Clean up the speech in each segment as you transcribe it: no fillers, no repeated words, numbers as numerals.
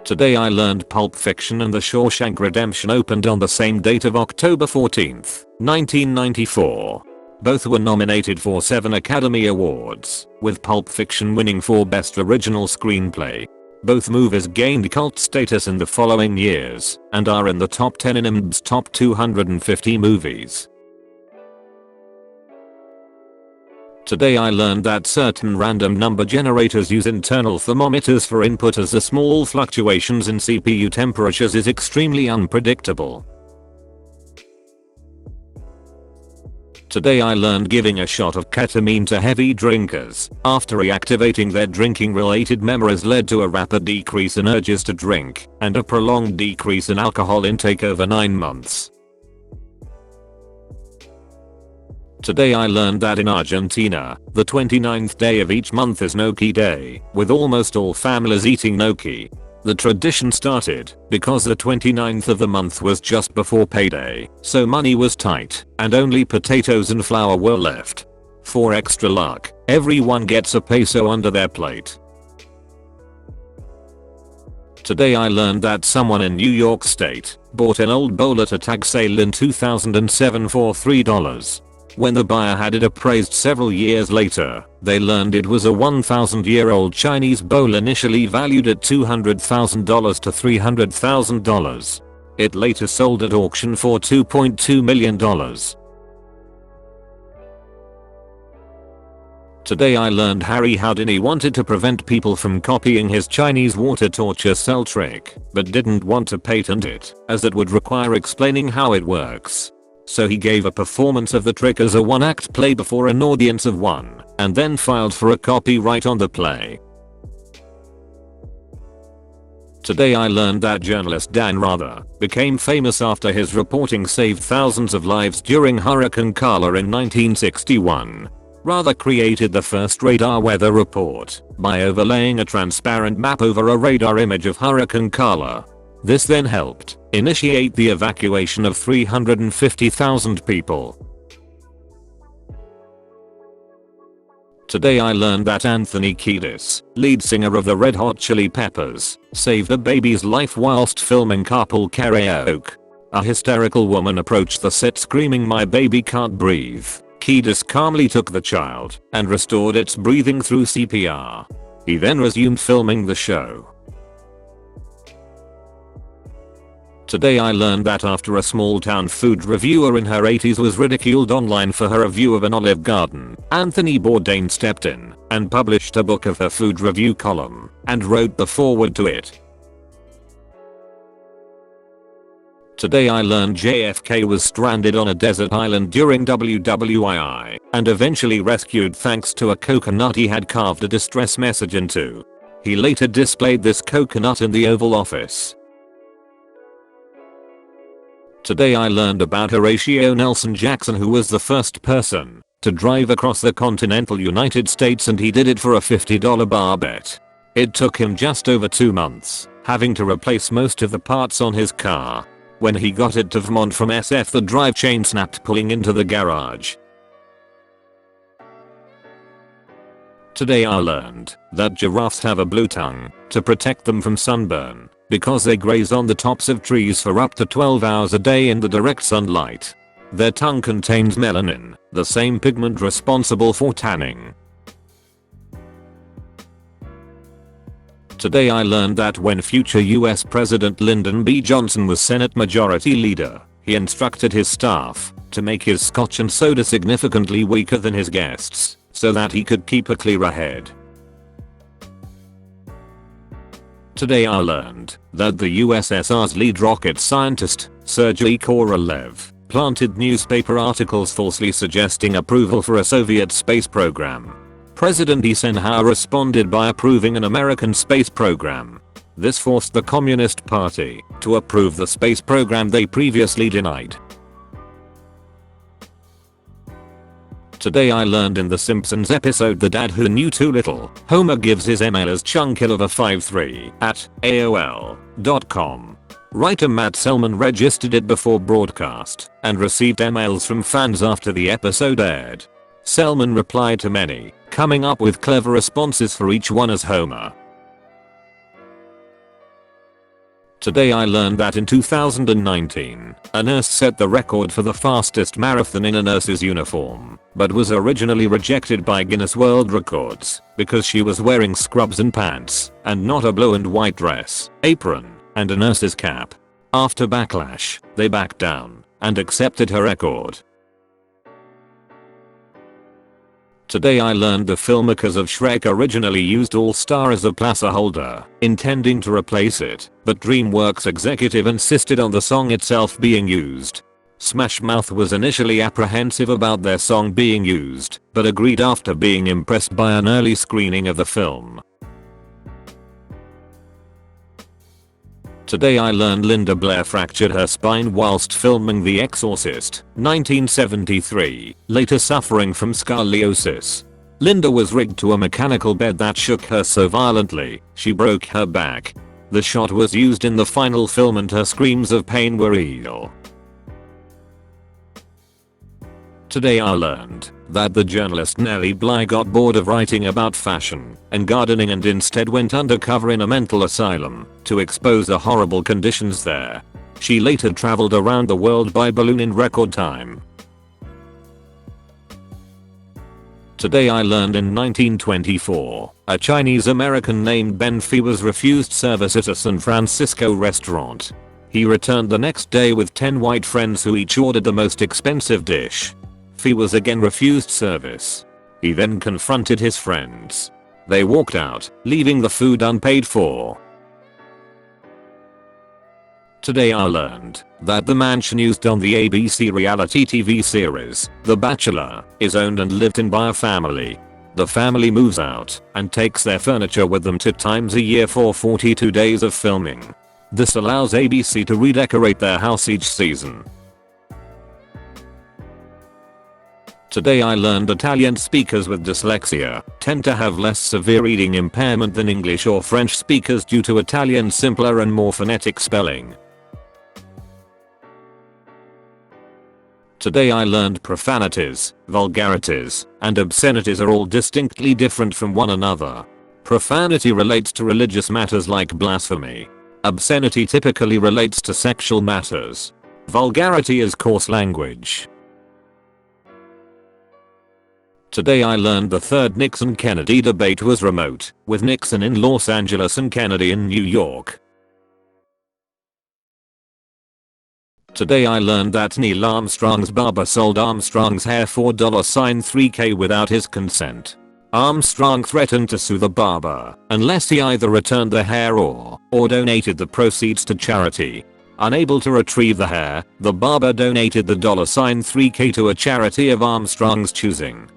Today I learned Pulp Fiction and The Shawshank Redemption opened on the same date of October 14th, 1994. Both were nominated for 7 Academy Awards, with Pulp Fiction winning for Best Original Screenplay. Both movies gained cult status in the following years and are in the top 10 in IMDb's top 250 movies. Today I learned that certain random number generators use internal thermometers for input as the small fluctuations in CPU temperatures is extremely unpredictable. Today I learned giving a shot of ketamine to heavy drinkers after reactivating their drinking related memories led to a rapid decrease in urges to drink and a prolonged decrease in alcohol intake over 9 months. Today I learned that in Argentina, the 29th day of each month is Gnocchi Day, with almost all families eating gnocchi. The tradition started because the 29th of the month was just before payday, so money was tight and only potatoes and flour were left. For extra luck, everyone gets a peso under their plate. Today I learned that someone in New York State bought an old bowl at a tag sale in 2007 for $3. When the buyer had it appraised several years later, they learned it was a 1,000-year-old Chinese bowl initially valued at $200,000 to $300,000. It later sold at auction for $2.2 million. Today I learned Harry Houdini wanted to prevent people from copying his Chinese water torture cell trick, but didn't want to patent it, as it would require explaining how it works. So he gave a performance of the trick as a one-act play before an audience of 1, and then filed for a copyright on the play. Today I learned that journalist Dan Rather became famous after his reporting saved thousands of lives during Hurricane Carla in 1961. Rather created the first radar weather report by overlaying a transparent map over a radar image of Hurricane Carla. This then helped initiate the evacuation of 350,000 people. Today I learned that Anthony Kiedis, lead singer of the Red Hot Chili Peppers, saved a baby's life whilst filming Carpool Karaoke. A hysterical woman approached the set screaming, "My baby can't breathe." Kiedis calmly took the child and restored its breathing through CPR. He then resumed filming the show. Today I learned that after a small town food reviewer in her 80s was ridiculed online for her review of an Olive Garden, Anthony Bourdain stepped in and published a book of her food review column and wrote the foreword to it. Today I learned JFK was stranded on a desert island during WWII and eventually rescued thanks to a coconut he had carved a distress message into. He later displayed this coconut in the Oval Office. Today I learned about Horatio Nelson Jackson, who was the first person to drive across the continental United States, and he did it for a $50 bar bet. It took him just over 2 months, having to replace most of the parts on his car. When he got it to Vermont from SF, the drive chain snapped, pulling into the garage. Today I learned that giraffes have a blue tongue to protect them from sunburn, because they graze on the tops of trees for up to 12 hours a day in the direct sunlight. Their tongue contains melanin, the same pigment responsible for tanning. Today I learned that when future US President Lyndon B. Johnson was Senate Majority Leader, he instructed his staff to make his scotch and soda significantly weaker than his guests, so that he could keep a clearer head. Today I learned that the USSR's lead rocket scientist, Sergei Korolev, planted newspaper articles falsely suggesting approval for a Soviet space program. President Eisenhower responded by approving an American space program. This forced the Communist Party to approve the space program they previously denied. Today I learned in The Simpsons episode The Dad Who Knew Too Little, Homer gives his email as chunkilover53@aol.com. Writer Matt Selman registered it before broadcast and received emails from fans after the episode aired. Selman replied to many, coming up with clever responses for each one as Homer. Today I learned that in 2019, a nurse set the record for the fastest marathon in a nurse's uniform, but was originally rejected by Guinness World Records because she was wearing scrubs and pants, and not a blue and white dress, apron, and a nurse's cap. After backlash, they backed down and accepted her record. Today I learned the filmmakers of Shrek originally used All Star as a placeholder, intending to replace it, but DreamWorks executive insisted on the song itself being used. Smash Mouth was initially apprehensive about their song being used, but agreed after being impressed by an early screening of the film. Today I learned Linda Blair fractured her spine whilst filming The Exorcist, 1973, later suffering from scoliosis. Linda was rigged to a mechanical bed that shook her so violently, she broke her back. The shot was used in the final film and her screams of pain were real. Today I learned that the journalist Nellie Bly got bored of writing about fashion and gardening and instead went undercover in a mental asylum to expose the horrible conditions there. She later traveled around the world by balloon in record time. Today I learned in 1924, a Chinese American named Ben Fee was refused service at a San Francisco restaurant. He returned the next day with 10 white friends who each ordered the most expensive dish. Fee was again refused service. He then confronted his friends. They walked out, leaving the food unpaid for. Today I learned that the mansion used on the ABC reality TV series, The Bachelor, is owned and lived in by a family. The family moves out and takes their furniture with them 2 times a year for 42 days of filming. This allows ABC to redecorate their house each season. Today I learned Italian speakers with dyslexia tend to have less severe reading impairment than English or French speakers due to Italian's simpler and more phonetic spelling. Today I learned profanities, vulgarities, and obscenities are all distinctly different from one another. Profanity relates to religious matters like blasphemy. Obscenity typically relates to sexual matters. Vulgarity is coarse language. Today I learned the third Nixon-Kennedy debate was remote, with Nixon in Los Angeles and Kennedy in New York. Today I learned that Neil Armstrong's barber sold Armstrong's hair for $3K without his consent. Armstrong threatened to sue the barber unless he either returned the hair or donated the proceeds to charity. Unable to retrieve the hair, the barber donated the $3K to a charity of Armstrong's choosing.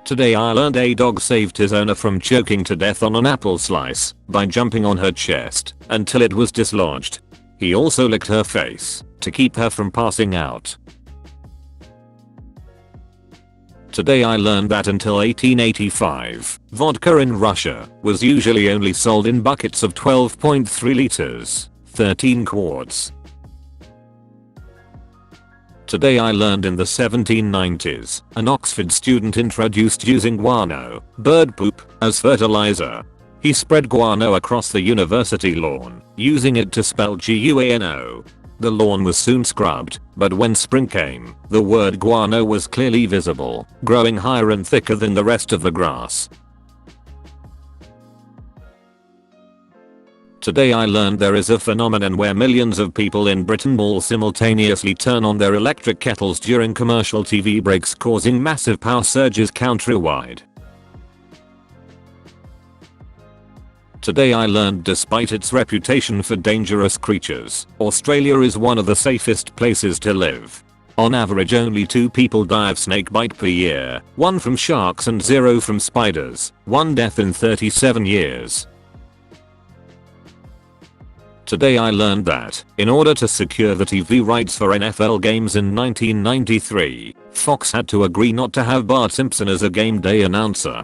Today I learned a dog saved his owner from choking to death on an apple slice by jumping on her chest until it was dislodged. He also licked her face to keep her from passing out. Today I learned that until 1885, vodka in Russia was usually only sold in buckets of 12.3 liters, 13 quarts. Today I learned in the 1790s, an Oxford student introduced using guano, bird poop, as fertilizer. He spread guano across the university lawn, using it to spell guano. The lawn was soon scrubbed, but when spring came, the word guano was clearly visible, growing higher and thicker than the rest of the grass. Today I learned there is a phenomenon where millions of people in Britain all simultaneously turn on their electric kettles during commercial TV breaks, causing massive power surges countrywide. Today I learned despite its reputation for dangerous creatures, Australia is one of the safest places to live. On average only 2 people die of snakebite per year, 1 from sharks and 0 from spiders, 1 death in 37 years. Today I learned that, in order to secure the TV rights for NFL games in 1993, Fox had to agree not to have Bart Simpson as a game day announcer.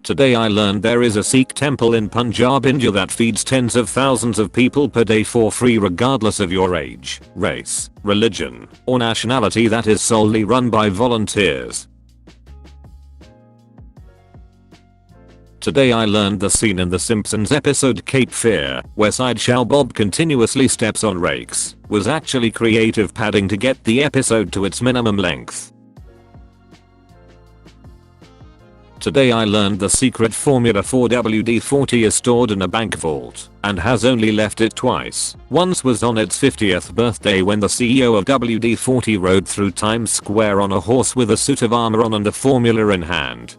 Today I learned there is a Sikh temple in Punjab, India that feeds tens of thousands of people per day for free regardless of your age, race, religion, or nationality, that is solely run by volunteers. Today I learned the scene in The Simpsons episode Cape Fear, where Sideshow Bob continuously steps on rakes, was actually creative padding to get the episode to its minimum length. Today I learned the secret formula for WD-40 is stored in a bank vault and has only left it twice. Once was on its 50th birthday when the CEO of WD-40 rode through Times Square on a horse with a suit of armor on and the formula in hand.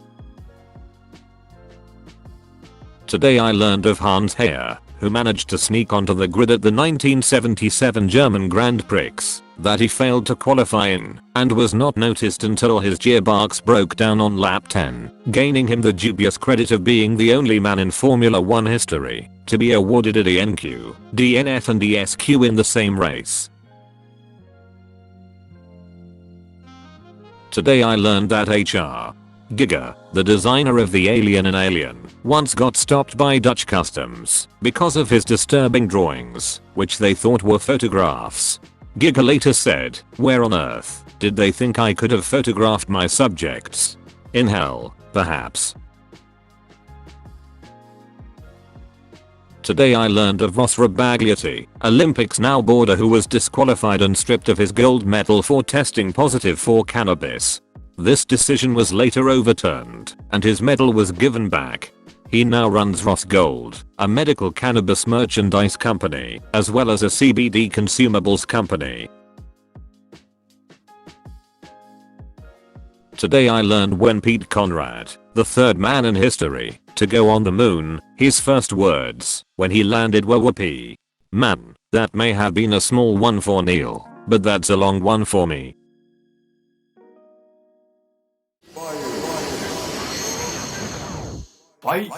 Today I learned of Hans Heyer, who managed to sneak onto the grid at the 1977 German Grand Prix that he failed to qualify in and was not noticed until his gearbox broke down on lap 10, gaining him the dubious credit of being the only man in Formula 1 history to be awarded a DNQ, DNF and ESQ in the same race. Today I learned that H.R. Giger, the designer of the alien in Alien, once got stopped by Dutch customs because of his disturbing drawings, which they thought were photographs. Giger later said, "Where on earth did they think I could have photographed my subjects? In hell, perhaps." Today I learned of Ross Rabagliati, Olympic snowboarder who was disqualified and stripped of his gold medal for testing positive for cannabis. This decision was later overturned, and his medal was given back. He now runs Ross Gold, a medical cannabis merchandise company, as well as a CBD consumables company. Today I learned when Pete Conrad, the third man in history to go on the moon, his first words when he landed were "Whoopee. Man, that may have been a small one for Neil, but that's a long one for me." Bye.